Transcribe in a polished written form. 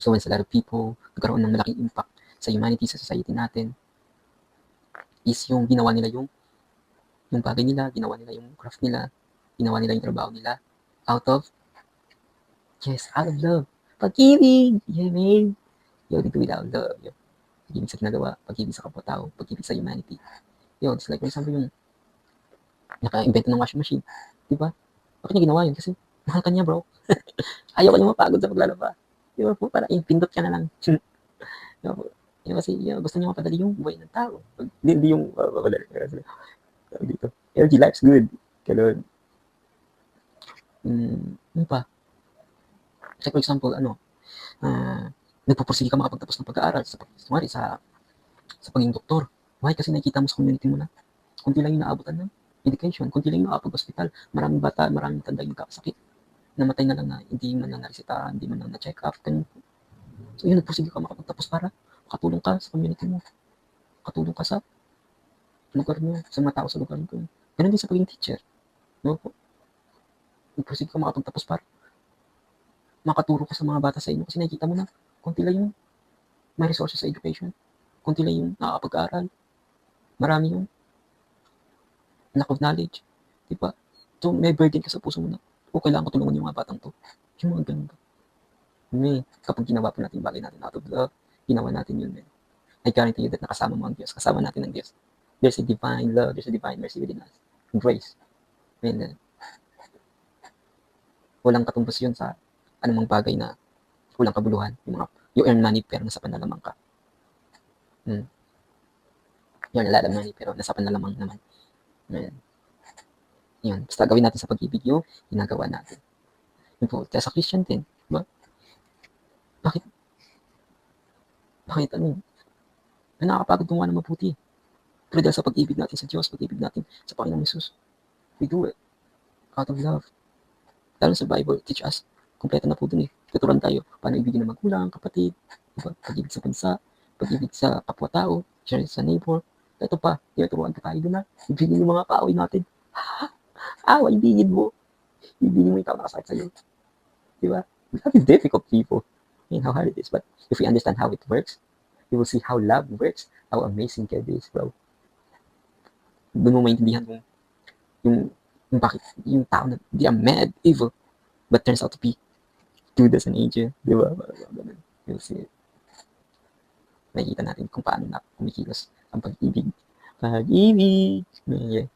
influence a lot of people, nagkaroon ng malaking impact sa humanity, sa society natin, is yung ginawa nila yung bagay nila, ginawa nila yung craft nila, ginawa nila yung trabaho nila, out of love. Pag-ibig! Yeah, man. Yo, they do it out of love. Yo. Pag-ibig sa ginagawa, pag-ibig sa kapwa-tao, pag-ibig sa humanity. Yo, it's like, for example, yung naka-invento ng washing machine. Diba? Bakit niya ginawa yun? Kasi mahal ka niya, bro. Ayaw ka niya mapagod sa paglalaba. Diba po? Para pindot ka na lang. Diba po? Diba kasi gusto niya mapadali yung buhay ng tao. Hindi yung mapadali. Dito. LG life's good. Ganun. Ano pa? Like for example, nagpupursige ka makapagtapos ng pag-aaral sa pagiging doktor. Why? Kasi nakikita mo sa community mo na kunti lang yung naabutan ng education, kunti lang yung nakapag-hospital. Maraming bata, maraming matanda yung nagkakasakit. Namatay na lang na hindi man lang naresitahan, hindi man lang na-check up. So yun, nagpursige ka makapagtapos para makatulong ka sa community mo. Makatulong ka sa lugar mo, sa mga tao sa lugar mo. Ganun din sa pagiging teacher. No? Nagpursige ka makapagtapos para makaturo ka sa mga bata sa inyo kasi nakikita mo na kunti lang yung may resources sa education. Kunti lang yung nakakapag-aral. Marami yung lack of knowledge. Diba? So, may burden ka sa puso mo na, kailangan ko tulungan yung mga batang to. Yung mga ganun ba? Kapag ginawa po natin bagay natin out of love, ginawa natin yun, man. I guarantee you that nakasama mo ang Diyos. Kasama natin ang Diyos. There's a divine love. There's a divine mercy within us. Grace. Man, walang katumbas yun sa anumang bagay na walang kabuluhan. You earn money pero nasa panlalamang ka. You earn a lot of money pero nasa panlalamang naman. Yun. Basta gawin natin sa pag-ibig yung ginagawa natin. Yun po. Kaya sa Christian din. Diba? Bakit nakakapagod gumawa ng mabuti. Pero dahil sa pag-ibig natin sa Diyos, pag-ibig natin sa Panginoong Jesus, we do it out of love. Lalo sa Bible, teach us. Kompleto na po dun eh. Tuturuan tayo paano ibigin ng magulang, kapatid, diba? Pag-ibig sa bansa, pag-ibig sa kapwa-tao, share sa neighbor. Ito pa, tinuturuan pa tayo dun na ibigin yung mga kaaway natin. Ibigin mo. Ibigin mo yung tao nakasakit sa'yo. Diba? That is difficult, people. I mean, how hard it is. But if we understand how it works, you will see how love works, how amazing God is, bro. Doon mo maintindihan yung bakit yung tao na they are mad, evil, but turns out to be good as an angel. Diba? You'll see it. Nakikita natin kung paano na kumikilos ang pag-ibig. Pag-ibig! Yeah.